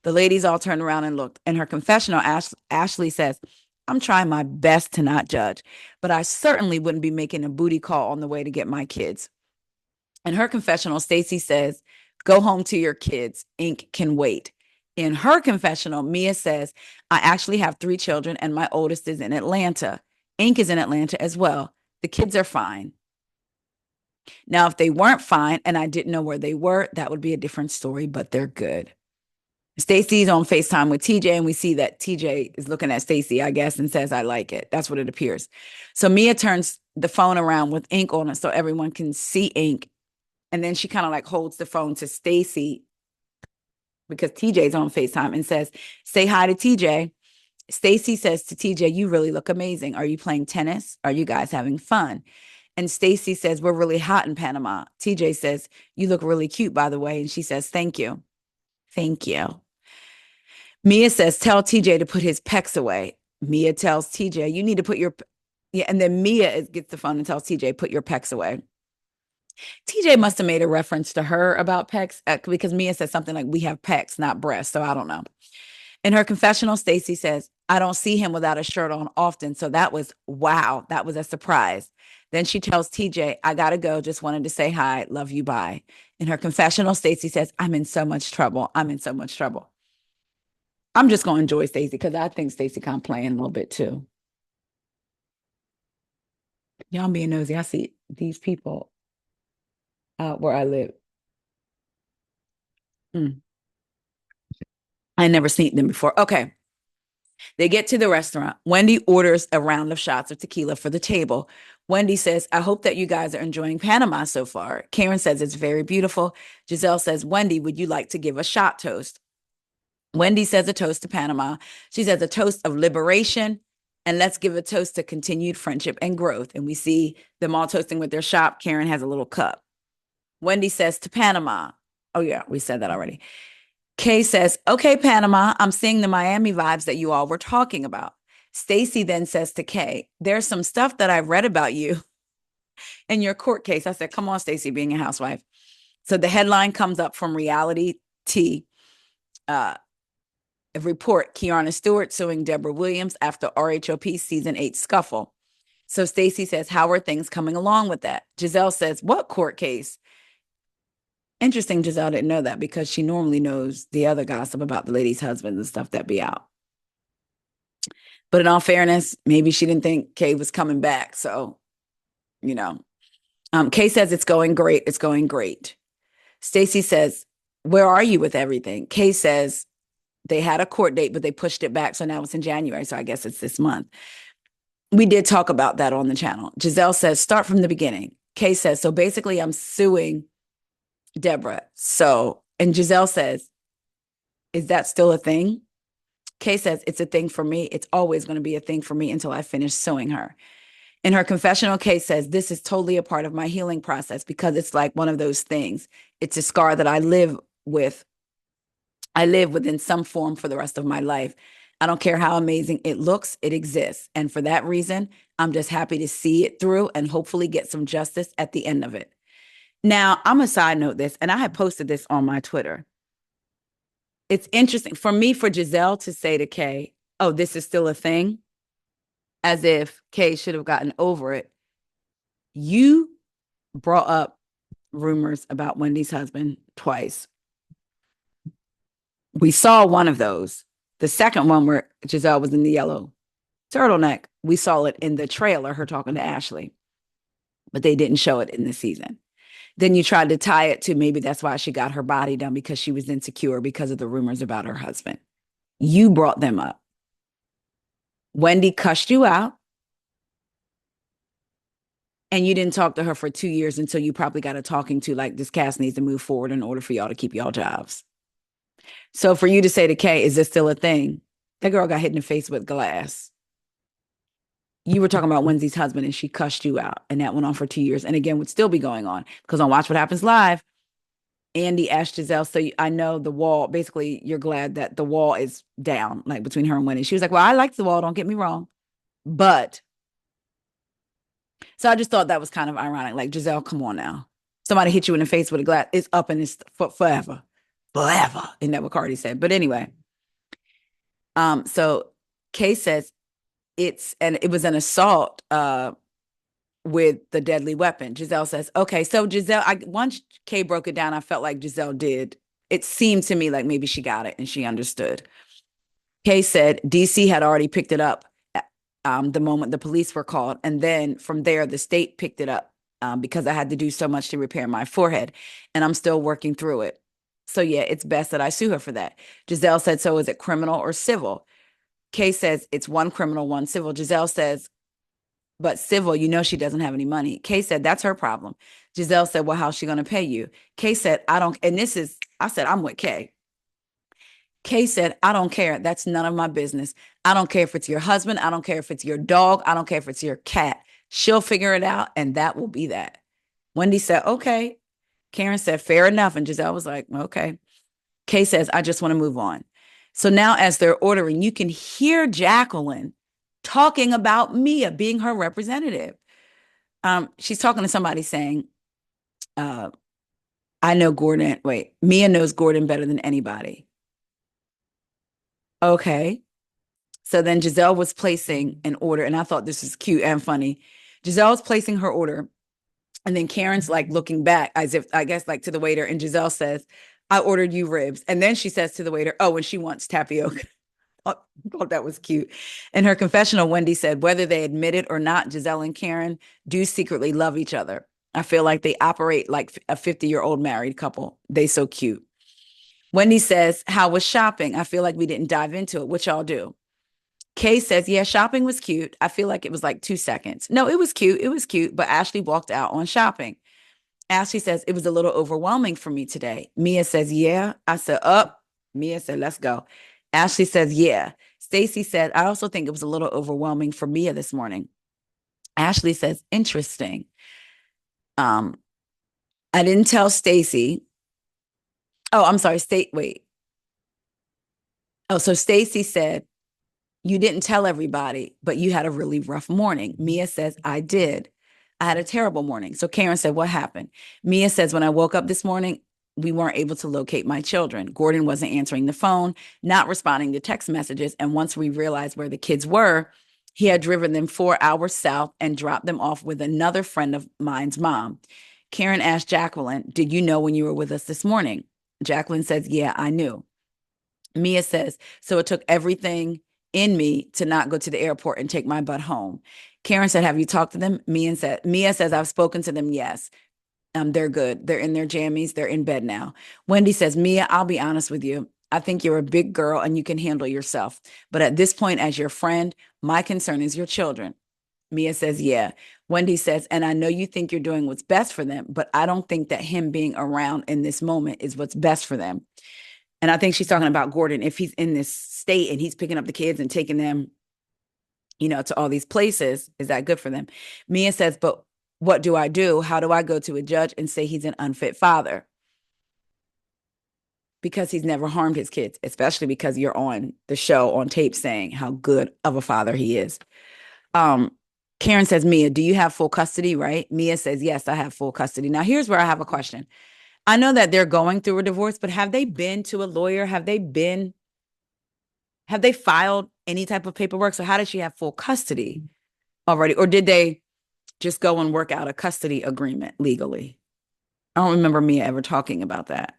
The ladies all turned around and looked. In her confessional, Ashley says, I'm trying my best to not judge, but I certainly wouldn't be making a booty call on the way to get my kids. In her confessional, Stacy says, go home to your kids. Ink can wait. In her confessional, Mia says, I actually have 3 children and my oldest is in Atlanta. Ink is in Atlanta as well. The kids are fine. Now, if they weren't fine and I didn't know where they were, that would be a different story, but they're good. Stacy's on FaceTime with TJ, and we see that TJ is looking at Stacy, I guess, and says, I like it. That's what it appears. So Mia turns the phone around with Ink on it so everyone can see Ink. And then she kind of like holds the phone to Stacy because TJ's on FaceTime and says, say hi to TJ. Stacy says to TJ, you really look amazing. Are you playing tennis? Are you guys having fun? And Stacy says, we're really hot in Panama. TJ says, you look really cute, by the way. And she says, thank you. Thank you. Mia says, tell TJ to put his pecs away. Mia tells TJ, you need to put your, yeah. And then Mia gets the phone and tells TJ, put your pecs away. TJ must have made a reference to her about pecs because Mia said something like, we have pecs, not breasts. So I don't know. In her confessional, Stacy says, I don't see him without a shirt on often. So that was, wow, that was a surprise. Then she tells TJ, I got to go. Just wanted to say hi. Love you. Bye. In her confessional, Stacy says, I'm in so much trouble. I'm in so much trouble. I'm just going to enjoy Stacy because I think Stacy kind of playing a little bit too. Y'all being nosy. I see these people out where I live. I never seen them before. Okay. They get to the restaurant. Wendy orders a round of shots of tequila for the table. Wendy says, I hope that you guys are enjoying Panama so far. Karen says it's very beautiful. Giselle says, Wendy, would you like to give a shot toast? Wendy says a toast to Panama. She says a toast of liberation. And let's give a toast to continued friendship and growth. And we see them all toasting with their shot. Karen has a little cup. Wendy says to Panama, Oh, yeah, we said that already. Kay says, okay, Panama, I'm seeing the Miami vibes that you all were talking about. Stacy then says to Kay, there's some stuff that I've read about you in your court case. I said, come on, Stacy, being a housewife. So the headline comes up from Reality T. A report, Kiana Stewart suing Deborah Williams after RHOP season 8 scuffle. So Stacy says, how are things coming along with that? Giselle says, what court case? Interesting, Giselle didn't know that because she normally knows the other gossip about the ladies' husbands and stuff that be out. But in all fairness, maybe she didn't think Kay was coming back. So, you know, Kay says it's going great. It's going great. Stacy says, where are you with everything? Kay says they had a court date, but they pushed it back. So now it's in January. So I guess it's this month. We did talk about that on the channel. Giselle says, start from the beginning. Kay says, so basically I'm suing Deborah. So, and Giselle says, is that still a thing? Kay says, it's a thing for me. It's always going to be a thing for me until I finish suing her. In her confessional, Kay says, this is totally a part of my healing process because it's like one of those things. It's a scar that I live with. I live within some form for the rest of my life. I don't care how amazing it looks, it exists. And for that reason, I'm just happy to see it through and hopefully get some justice at the end of it. Now, I'm a side note this, and I had posted this on my Twitter. It's interesting for me, for Giselle to say to Kay, oh, this is still a thing, as if Kay should have gotten over it. You brought up rumors about Wendy's husband twice. We saw one of those. The second one where Giselle was in the yellow turtleneck, we saw it in the trailer, her talking to Ashley, but they didn't show it in the season. Then you tried to tie it to maybe that's why she got her body done because she was insecure because of the rumors about her husband. You brought them up. Wendy cussed you out. And you didn't talk to her for 2 years until you probably got a talking to like this cast needs to move forward in order for y'all to keep y'all jobs. So for you to say to Kay, is this still a thing? That girl got hit in the face with glass. You were talking about Wendy's husband and she cussed you out. And that went on for 2 years. And again, would still be going on because on Watch What Happens Live, Andy asked Giselle, so I know the wall, basically, you're glad that the wall is down, like between her and Wendy. She was like, well, I like the wall, don't get me wrong. But, so I just thought that was kind of ironic. Like, Giselle, come on now. Somebody hit you in the face with a glass, it's up and it's forever. Forever. Isn't that what Cardi said? But anyway, so Kay says and it was an assault with the deadly weapon. Giselle says, okay, so Giselle, once Kay broke it down, I felt like Giselle did. It seemed to me like maybe she got it and she understood. Kay said DC had already picked it up the moment the police were called. And then from there, the state picked it up because I had to do so much to repair my forehead. And I'm still working through it. So yeah, it's best that I sue her for that. Giselle said, so is it criminal or civil? Kay says, it's one criminal, one civil. Giselle says, but civil, you know, she doesn't have any money. Kay said, that's her problem. Giselle said, well, how's she going to pay you? Kay said, I don't, and I said, I'm with Kay. Kay said, I don't care. That's none of my business. I don't care if it's your husband. I don't care if it's your dog. I don't care if it's your cat. She'll figure it out, and that will be that. Wendy said, okay. Karen said, fair enough. And Giselle was like, okay. Kay says, I just want to move on. So now as they're ordering, you can hear Jacqueline talking about Mia being her representative. She's talking to somebody saying, I know Gordon. Wait, Mia knows Gordon better than anybody. Okay. So then Giselle was placing an order, and I thought this was cute and funny. Giselle was placing her order, and then Karen's like looking back as if, I guess, like to the waiter, and Giselle says, I ordered you ribs. And then she says to the waiter, oh, and she wants tapioca. I thought that was cute. In her confessional, Wendy said, whether they admit it or not, Giselle and Karen do secretly love each other. I feel like they operate like a 50-year-old married couple. They so cute. Wendy says, how was shopping? I feel like we didn't dive into it, which y'all do. Kay says, yeah, shopping was cute. I feel like it was like 2 seconds. No, it was cute. It was cute. But Ashley walked out on shopping. Ashley says, it was a little overwhelming for me today. Mia says, yeah. I said, up. Mia said, let's go. Ashley says, yeah. Stacy said, I also think it was a little overwhelming for Mia this morning. Ashley says, interesting. I didn't tell Stacy Oh, I'm sorry. Wait. Oh, so Stacy said, you didn't tell everybody, but you had a really rough morning. Mia says, I did. I had a terrible morning. So Karen said, what happened? Mia says, when I woke up this morning, we weren't able to locate my children. Gordon wasn't answering the phone, not responding to text messages. And once we realized where the kids were, he had driven them 4 hours south and dropped them off with another friend of mine's mom. Karen asked Jacqueline, did you know when you were with us this morning? Jacqueline says, yeah, I knew. Mia says, so it took everything in me to not go to the airport and take my butt home. Karen said, have you talked to them? Mia says, I've spoken to them. Yes. They're good. They're in their jammies. They're in bed now. Wendy says, Mia, I'll be honest with you. I think you're a big girl and you can handle yourself. But at this point, as your friend, my concern is your children. Mia says, yeah. Wendy says, and I know you think you're doing what's best for them, but I don't think that him being around in this moment is what's best for them. And I think she's talking about Gordon. If he's in this state and he's picking up the kids and taking them, to all these places, is that good for them? Mia says, but what do I do? How do I go to a judge and say he's an unfit father? Because he's never harmed his kids, especially because you're on the show on tape saying how good of a father he is. Karen says, Mia, do you have full custody, right? Mia says, yes, I have full custody. Now, here's where I have a question. I know that they're going through a divorce, but have they been to a lawyer? Have they filed any type of paperwork? So how did she have full custody already? Or did they just go and work out a custody agreement legally? I don't remember Mia ever talking about that.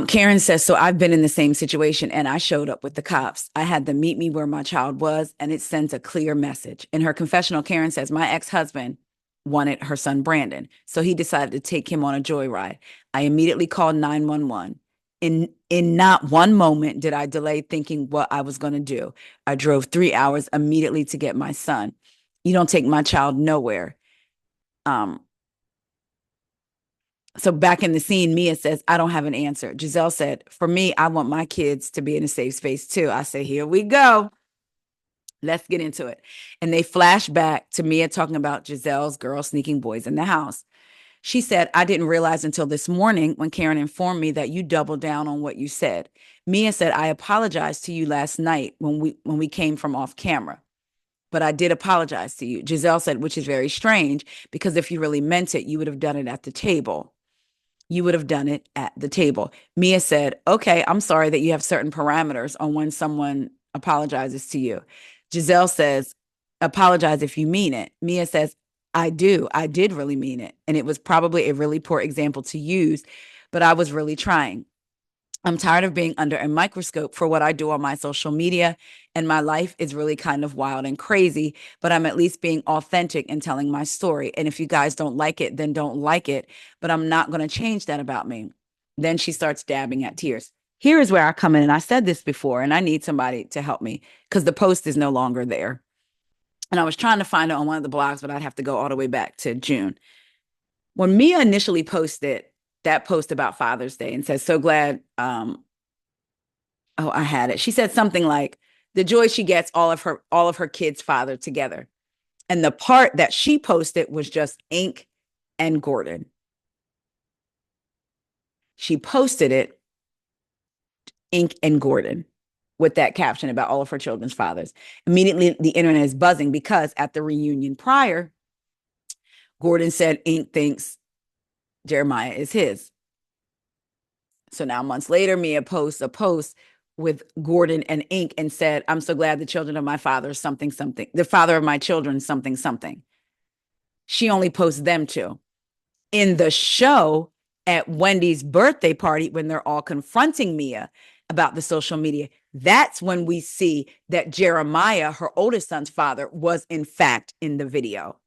Karen says, so I've been in the same situation and I showed up with the cops. I had them meet me where my child was, and it sends a clear message. In her confessional, Karen says, my ex-husband wanted her son, Brandon, so he decided to take him on a joyride. I immediately called 911. In not one moment did I delay thinking what I was going to do. I drove 3 hours immediately to get my son. You don't take my child nowhere. So back in the scene, Mia says, I don't have an answer. Giselle said, for me, I want my kids to be in a safe space too. I say, here we go. Let's get into it. And they flash back to Mia talking about Giselle's girl sneaking boys in the house. She said, I didn't realize until this morning when Karen informed me that you doubled down on what you said. Mia said, I apologized to you last night when we came from off camera. But I did apologize to you. Giselle said, which is very strange, because if you really meant it, you would have done it at the table. You would have done it at the table. Mia said, okay, I'm sorry that you have certain parameters on when someone apologizes to you. Giselle says, apologize if you mean it. Mia says, I do. I did really mean it. And it was probably a really poor example to use, but I was really trying. I'm tired of being under a microscope for what I do on my social media, and my life is really kind of wild and crazy, but I'm at least being authentic and telling my story. And if you guys don't like it, then don't like it, but I'm not going to change that about me. Then she starts dabbing at tears. Here is where I come in, and I said this before, and I need somebody to help me because the post is no longer there. And I was trying to find it on one of the blogs, but I'd have to go all the way back to June. When Mia initially posted that post about Father's Day and says, so glad, I had it. She said something like, the joy she gets all of her kids' father together. And the part that she posted was just Ink and Gordon. She posted it, Ink and Gordon, with that caption about all of her children's fathers. Immediately, the internet is buzzing because at the reunion prior, Gordon said Ink thinks Jeremiah is his. So now months later, Mia posts a post with Gordon and Ink and said, I'm so glad the children of my father, something, something, the father of my children, something, something. She only posts them two. In the show at Wendy's birthday party, when they're all confronting Mia about the social media, that's when we see that Jeremiah, her oldest son's father, was in fact in the video.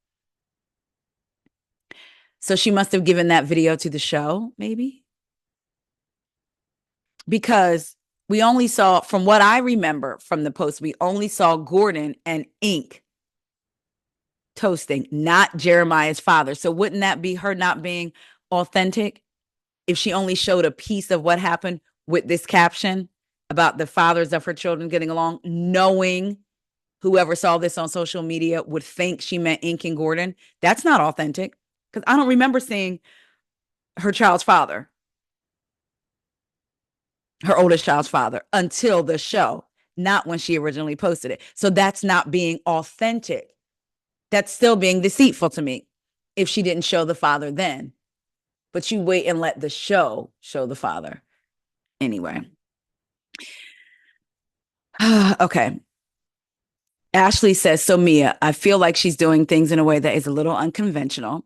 So she must have given that video to the show, maybe? Because we only saw, from what I remember from the post, we only saw Gordon and Ink toasting, not Jeremiah's father. So wouldn't that be her not being authentic if she only showed a piece of what happened with this caption about the fathers of her children getting along, knowing whoever saw this on social media would think she meant Ink and Gordon? That's not authentic, because I don't remember seeing her child's father, her oldest child's father, until the show, not when she originally posted it. So that's not being authentic. That's still being deceitful to me if she didn't show the father then. But you wait and let the show the father. Anyway. Okay. Ashley says, so Mia, I feel like she's doing things in a way that is a little unconventional.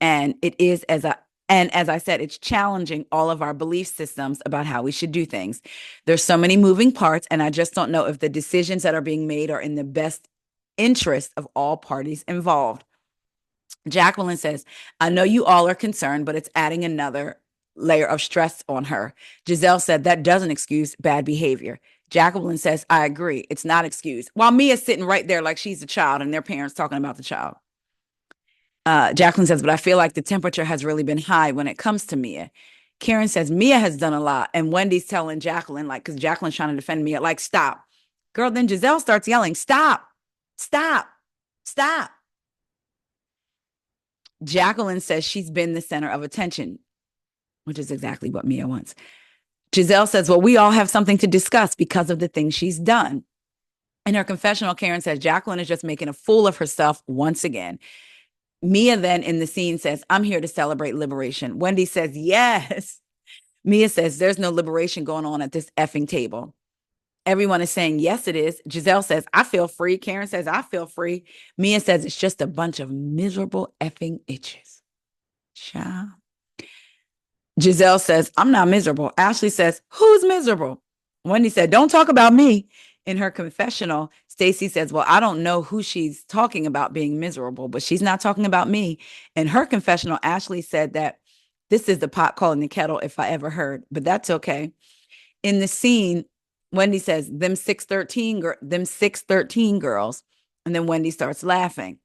And it is as I said, it's challenging all of our belief systems about how we should do things. There's so many moving parts, and I just don't know if the decisions that are being made are in the best interest of all parties involved. Jacqueline says, I know you all are concerned, but it's adding another layer of stress on her. Giselle said, that doesn't excuse bad behavior. Jacqueline says, I agree. It's not excused. While Mia's sitting right there like she's a child and their parents talking about the child. Jacqueline says, but I feel like the temperature has really been high when it comes to Mia. Karen says, Mia has done a lot. And Wendy's telling Jacqueline, like, because Jacqueline's trying to defend Mia, like, stop. Girl, then Giselle starts yelling, stop, stop, stop. Jacqueline says she's been the center of attention, which is exactly what Mia wants. Giselle says, well, we all have something to discuss because of the things she's done. In her confessional, Karen says, Jacqueline is just making a fool of herself once again. Mia then in the scene says, I'm here to celebrate liberation. Wendy says, yes. Mia says, there's no liberation going on at this effing table. Everyone is saying, yes, it is. Giselle says, I feel free. Karen says, I feel free. Mia says, it's just a bunch of miserable effing itches. Child. Giselle says, I'm not miserable. Ashley says, who's miserable? Wendy said, don't talk about me. In her confessional, Stacy says, well, I don't know who she's talking about being miserable, but she's not talking about me. In her confessional, Ashley said that this is the pot calling the kettle if I ever heard, but that's okay. In the scene, Wendy says, them 613 girls. And then Wendy starts laughing.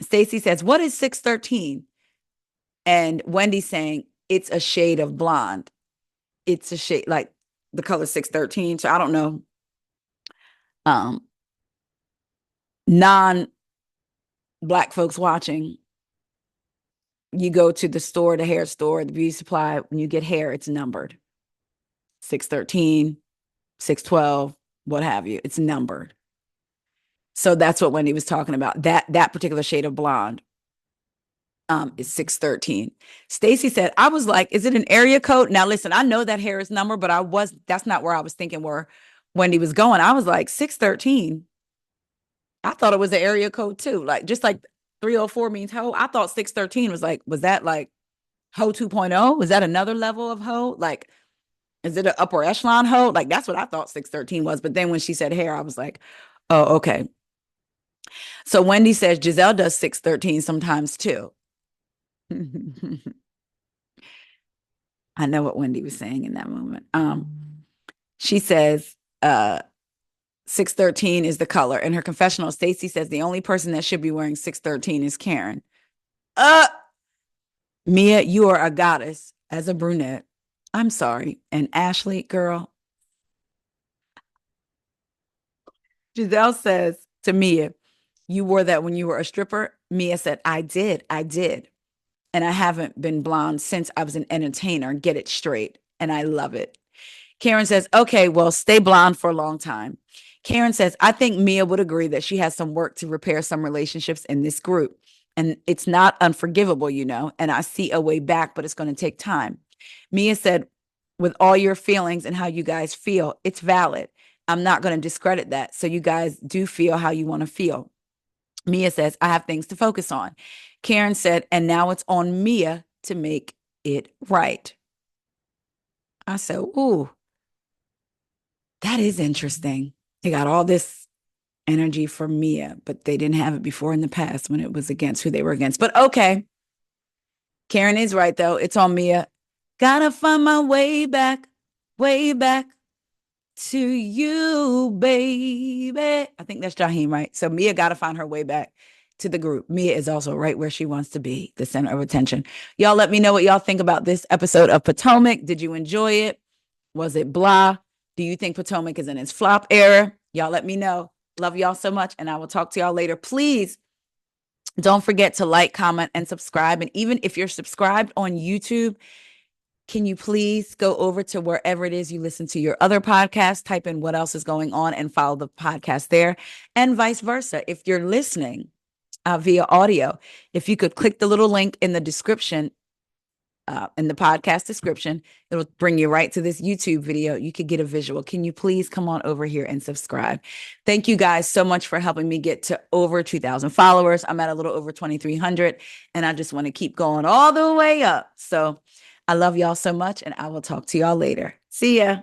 Stacy says, what is 613? And Wendy's saying, it's a shade of blonde. It's a shade, like the color 613. So I don't know. Non-Black folks watching, you go to the store, the hair store, the beauty supply, when you get hair, it's numbered. 613, 612, what have you. It's numbered. So that's what Wendy was talking about. That particular shade of blonde is 613. Stacy said, I was like, is it an area code? Now listen, I know that hair is numbered, but that's not where I was thinking where Wendy was going. I was like, 613. I thought it was an area code too. Like, just like 304 means hoe. I thought 613 was that like hoe 2.0? Was that another level of hoe? Like, is it an upper echelon hoe? Like, that's what I thought 613 was. But then when she said hair, I was like, oh, okay. So Wendy says Giselle does 613 sometimes too. I know what Wendy was saying in that moment. She says 613 is the color. In her confessional, Stacy says the only person that should be wearing 613 is Karen. Mia, you are a goddess as a brunette. I'm sorry. And Ashley, girl. Giselle says to Mia, you wore that when you were a stripper? Mia said, I did. And I haven't been blonde since I was an entertainer. Get it straight. And I love it. Karen says, okay, well, stay blonde for a long time. Karen says, I think Mia would agree that she has some work to repair some relationships in this group. And it's not unforgivable, you know, and I see a way back, but it's going to take time. Mia said, with all your feelings and how you guys feel, it's valid. I'm not going to discredit that. So you guys do feel how you want to feel. Mia says, I have things to focus on. Karen said, and now it's on Mia to make it right. I said, ooh, that is interesting. They got all this energy for Mia, but they didn't have it before in the past when it was against who they were against. But okay. Karen is right, though. It's on Mia. Gotta find my way back to you, baby. I think that's Jaheim, right? So Mia got to find her way back to the group. Mia is also right where she wants to be, the center of attention. Y'all let me know what y'all think about this episode of Potomac. Did you enjoy it? Was it blah? Do you think Potomac is in its flop era? Y'all let me know. Love y'all so much, and I will talk to y'all later. Please Don't forget to like, comment, and subscribe. And even if you're subscribed on YouTube, can you please go over to wherever it is you listen to your other podcast, type in what else is going on and follow the podcast there, and vice versa. If you're listening via audio, if you could click the little link in the description, in the podcast description, it'll bring you right to this YouTube video. You could get a visual. Can you please come on over here and subscribe? Thank you guys so much for helping me get to over 2,000 followers. I'm at a little over 2,300, and I just want to keep going all the way up. So I love y'all so much, and I will talk to y'all later. See ya.